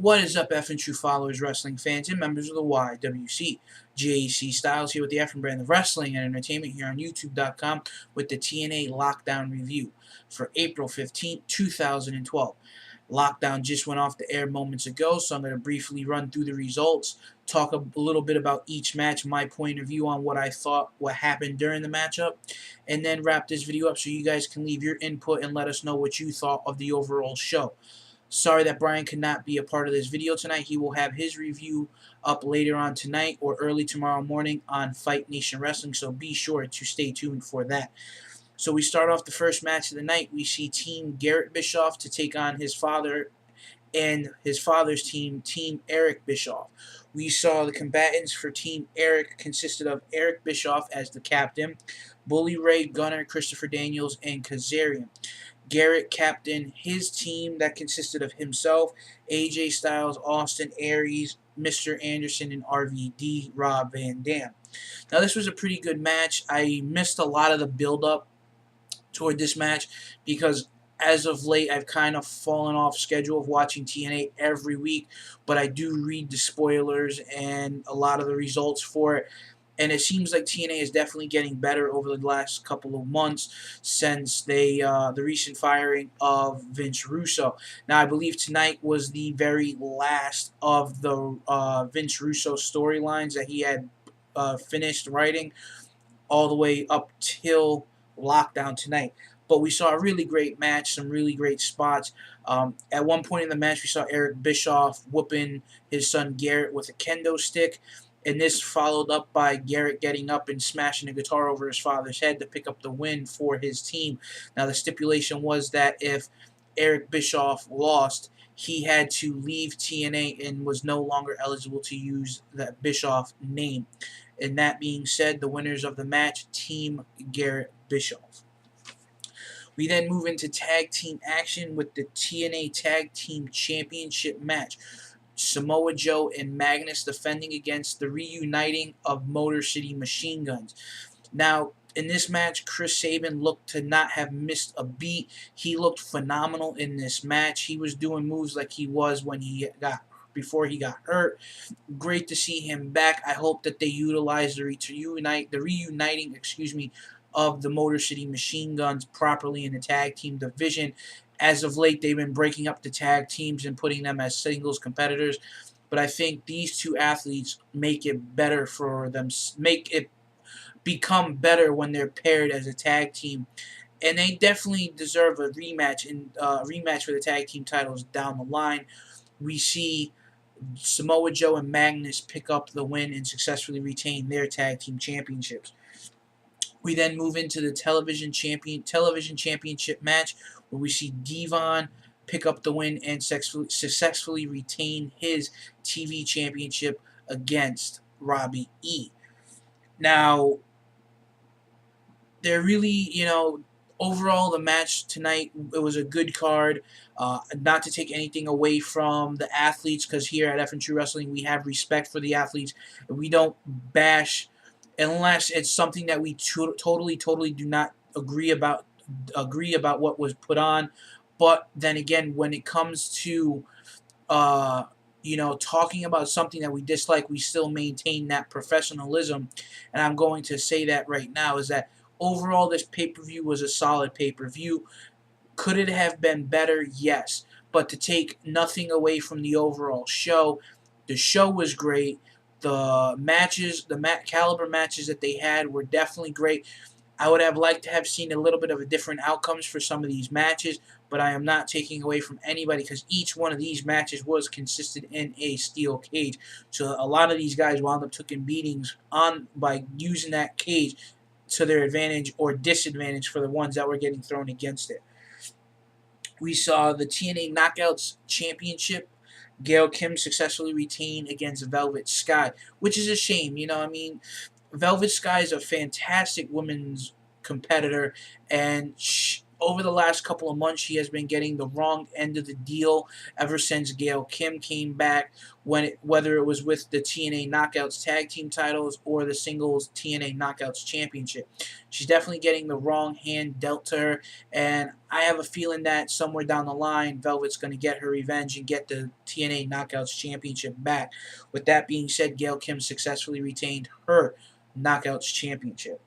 What is up, F and True followers, wrestling fans, and members of the YWC? JC Styles here with the F and brand of wrestling and entertainment here on YouTube.com with the TNA Lockdown review for April 15th, 2012. Lockdown just went off the air moments ago, so I'm going to briefly run through the results, talk a little bit about each match, my point of view on what I thought, what happened during the matchup, and then wrap this video up so you guys can leave your input and let us know what you thought of the overall show. Sorry that Brian could not be a part of this video tonight. He will have his review up later on tonight or early tomorrow morning on Fight Nation Wrestling, so be sure to stay tuned for that. So we start off the first match of the night. We see Team Garrett Bischoff to take on his father and his father's team, Team Eric Bischoff. We saw the combatants for Team Eric consisted of Eric Bischoff as the captain, Bully Ray, Gunner, Christopher Daniels, and Kazarian. Garrett captained his team that consisted of himself, AJ Styles, Austin Aries, Mr. Anderson, and RVD, Rob Van Dam. Now, this was a pretty good match. I missed a lot of the build-up toward this match because as of late, I've kind of fallen off schedule of watching TNA every week, but I do read the spoilers and a lot of the results for it. And it seems like TNA is definitely getting better over the last couple of months since the recent firing of Vince Russo. Now, I believe tonight was the very last of the Vince Russo storylines that he had finished writing all the way up till Lockdown tonight. But we saw a really great match, some really great spots. At one point in the match, we saw Eric Bischoff whooping his son Garrett with a kendo stick. And this followed up by Garrett getting up and smashing a guitar over his father's head to pick up the win for his team. Now, the stipulation was that if Eric Bischoff lost, he had to leave TNA and was no longer eligible to use that Bischoff name. And that being said, the winners of the match, Team Garrett Bischoff. We then move into tag team action with the TNA Tag Team Championship match. Samoa Joe and Magnus defending against the reuniting of Motor City Machine Guns. Now, in this match, Chris Sabin looked to not have missed a beat. He looked phenomenal in this match. He was doing moves like he was when before he got hurt. Great to see him back. I hope that they utilize the reuniting of the Motor City Machine Guns properly in the tag team division. As of late, they've been breaking up the tag teams and putting them as singles competitors. But I think these two athletes make it better for them, make it become better when they're paired as a tag team. And they definitely deserve a rematch for the tag team titles down the line. We see Samoa Joe and Magnus pick up the win and successfully retain their tag team championships. We then move into the television championship match where we see Devon pick up the win and successfully retain his TV championship against Robbie E. Now, they're really, overall the match tonight, it was a good card. Not to take anything away from the athletes, because here at F and True Wrestling we have respect for the athletes and we don't bash unless it's something that we totally do not agree about what was put on. But then again, when it comes to talking about something that we dislike, we still maintain that professionalism. And I'm going to say that right now is that overall this pay-per-view was a solid pay-per-view. Could it have been better? Yes. But to take nothing away from the overall show, the show was great. The matches, caliber matches that they had were definitely great. I would have liked to have seen a little bit of a different outcomes for some of these matches, but I am not taking away from anybody because each one of these matches was consisted in a steel cage. So a lot of these guys wound up taking beatings by using that cage to their advantage or disadvantage for the ones that were getting thrown against it. We saw the TNA Knockouts Championship. Gail Kim successfully retained against Velvet Sky, which is a shame. Velvet Sky is a fantastic women's competitor, and over the last couple of months, she has been getting the wrong end of the deal ever since Gail Kim came back. Whether it was with the TNA Knockouts Tag Team titles or the singles TNA Knockouts Championship, she's definitely getting the wrong hand dealt to her. And I have a feeling that somewhere down the line, Velvet's going to get her revenge and get the TNA Knockouts Championship back. With that being said, Gail Kim successfully retained her Knockouts Championship.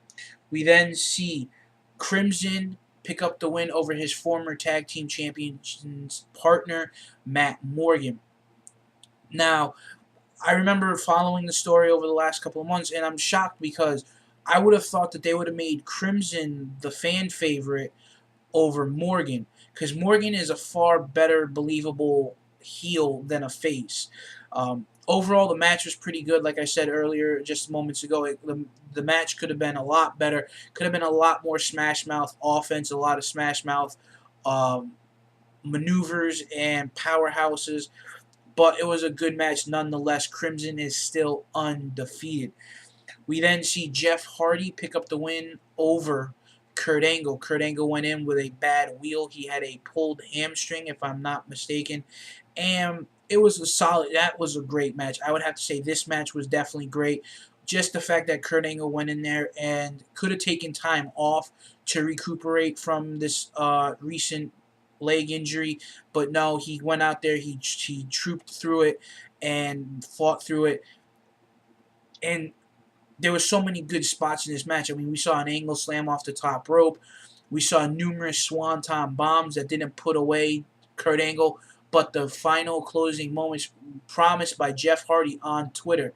We then see Crimson pick up the win over his former tag team champions partner, Matt Morgan. Now, I remember following the story over the last couple of months, and I'm shocked because I would have thought that they would have made Crimson the fan favorite over Morgan, because Morgan is a far better believable heel than a face. Overall, the match was pretty good. Like I said earlier, just moments ago, the match could have been a lot better. Could have been a lot more Smash Mouth offense, a lot of Smash Mouth maneuvers and powerhouses. But it was a good match nonetheless. Crimson is still undefeated. We then see Jeff Hardy pick up the win over Kurt Angle. Kurt Angle went in with a bad wheel. He had a pulled hamstring, if I'm not mistaken. And it was that was a great match. I would have to say this match was definitely great. Just the fact that Kurt Angle went in there and could have taken time off to recuperate from this recent leg injury, but no, he went out there, he trooped through it and fought through it. And there were so many good spots in this match. I mean, we saw an angle slam off the top rope. We saw numerous swanton bombs that didn't put away Kurt Angle. But the final closing moments promised by Jeff Hardy on Twitter.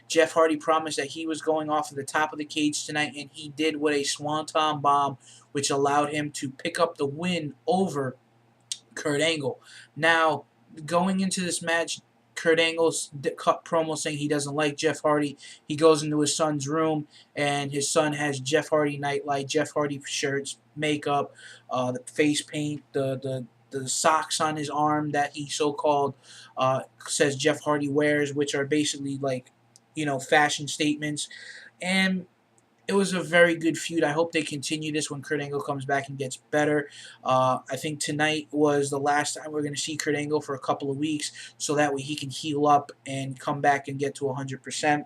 Jeff Hardy promised that he was going off at the top of the cage tonight, and he did with a swanton bomb, which allowed him to pick up the win over Kurt Angle. Now, going into this match, Kurt Angle's cut promo saying he doesn't like Jeff Hardy. He goes into his son's room, and his son has Jeff Hardy nightlight, Jeff Hardy shirts, makeup, the face paint, the socks on his arm that he so-called says Jeff Hardy wears, which are basically like, fashion statements. And it was a very good feud. I hope they continue this when Kurt Angle comes back and gets better. I think tonight was the last time we're going to see Kurt Angle for a couple of weeks, so that way he can heal up and come back and get to 100%.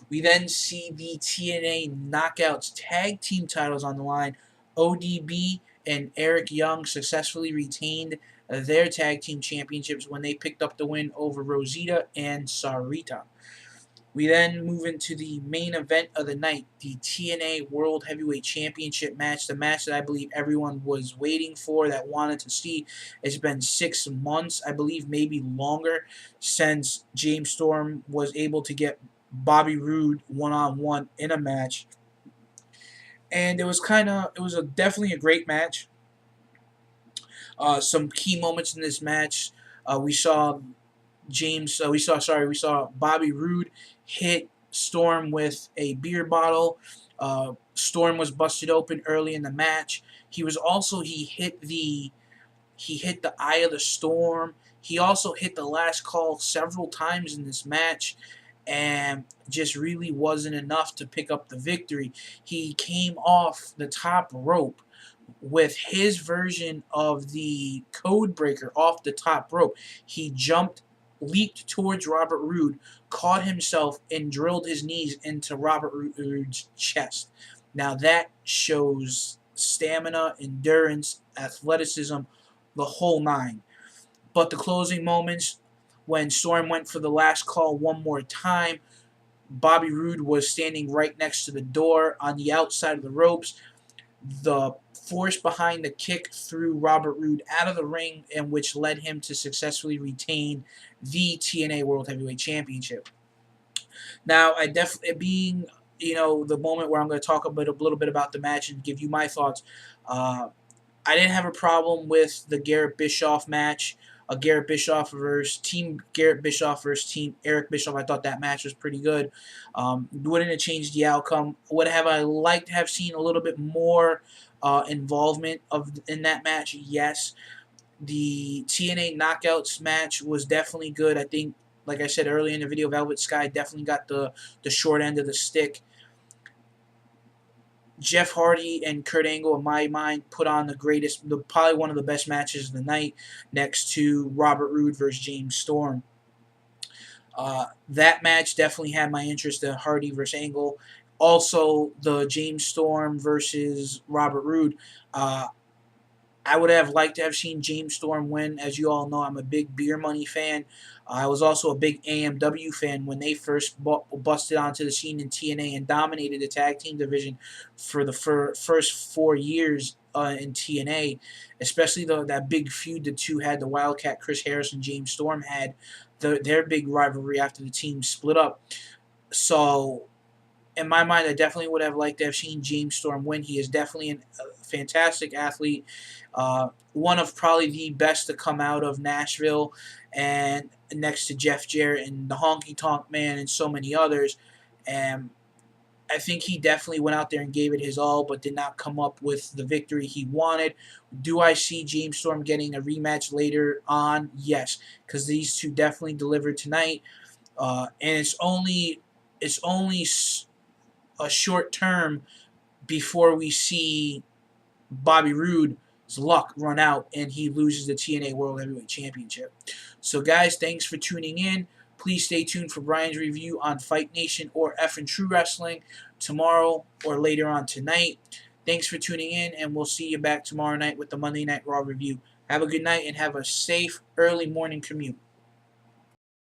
We then see the TNA Knockouts Tag Team titles on the line. ODB and Eric Young successfully retained their Tag Team Championships when they picked up the win over Rosita and Sarita. We then move into the main event of the night, the TNA World Heavyweight Championship match, the match that I believe everyone was waiting for, that wanted to see. It's been 6 months, I believe maybe longer, since James Storm was able to get Bobby Roode one-on-one in a match. And it was definitely a great match. Some key moments in this match, we saw Bobby Roode hit Storm with a beer bottle. Storm was busted open early in the match. He hit the Eye of the Storm. He also hit the Last Call several times in this match, and just really wasn't enough to pick up the victory. He came off the top rope with his version of the code breaker off the top rope. He leaped towards Robert Roode, caught himself, and drilled his knees into Robert Roode's chest. Now that shows stamina, endurance, athleticism, the whole nine. But the closing moments, when Storm went for the Last Call one more time, Bobby Roode was standing right next to the door on the outside of the ropes. The force behind the kick threw Robert Roode out of the ring, and which led him to successfully retain the TNA World Heavyweight Championship. Now, being the moment where I'm going to talk a little bit about the match and give you my thoughts. I didn't have a problem with the Garrett Bischoff match. Garrett Bischoff versus Team Eric Bischoff. I thought that match was pretty good. Wouldn't have changed the outcome. Would have I liked to have seen a little bit more involvement in that match? Yes. The TNA Knockouts match was definitely good. I think, like I said earlier in the video, Velvet Sky definitely got the short end of the stick. Jeff Hardy and Kurt Angle, in my mind, put on probably one of the best matches of the night, next to Robert Roode versus James Storm. That match definitely had my interest in Hardy versus Angle. Also, the James Storm versus Robert Roode. I would have liked to have seen James Storm win. As you all know, I'm a big Beer Money fan. I was also a big AMW fan when they first busted onto the scene in TNA and dominated the tag team division for the first 4 years in TNA, especially that big feud the two had. The Wildcat Chris Harris and James Storm had their big rivalry after the team split up. So in my mind, I definitely would have liked to have seen James Storm win. He is definitely a fantastic athlete, one of probably the best to come out of Nashville, and next to Jeff Jarrett and the Honky Tonk Man and so many others. And I think he definitely went out there and gave it his all, but did not come up with the victory he wanted. Do I see James Storm getting a rematch later on? Yes, because these two definitely delivered tonight, and it's only a short term before we see Bobby Roode's luck run out and he loses the TNA World Heavyweight Championship. So, guys, thanks for tuning in. Please stay tuned for Brian's review on Fight Nation or F and True Wrestling tomorrow or later on tonight. Thanks for tuning in, and we'll see you back tomorrow night with the Monday Night Raw review. Have a good night and have a safe early morning commute.